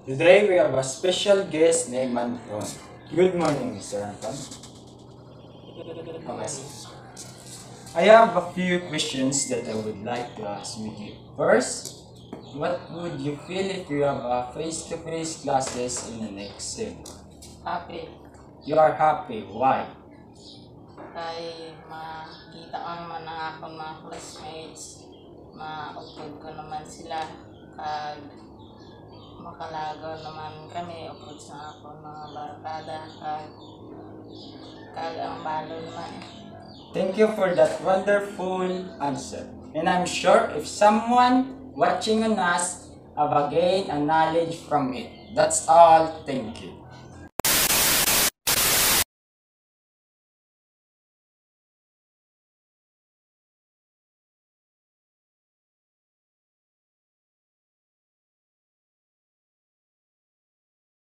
Today we have a special guest named Anton. Good morning, Mr. Anton. Okay. I have a few questions that I would like to ask with you. First, what would you feel if you have a face-to-face classes in the next sem? Happy. You are happy. Why? Kay makita ko naman ang akong mga classmates. Maupod ko naman sila. Kag makalagaw naman kami. Upod sa akong mga barkada. Kag ang balo naman. Thank you for that wonderful answer. And I'm sure if someone watching on us have gained a knowledge from it. That's all. Thank you.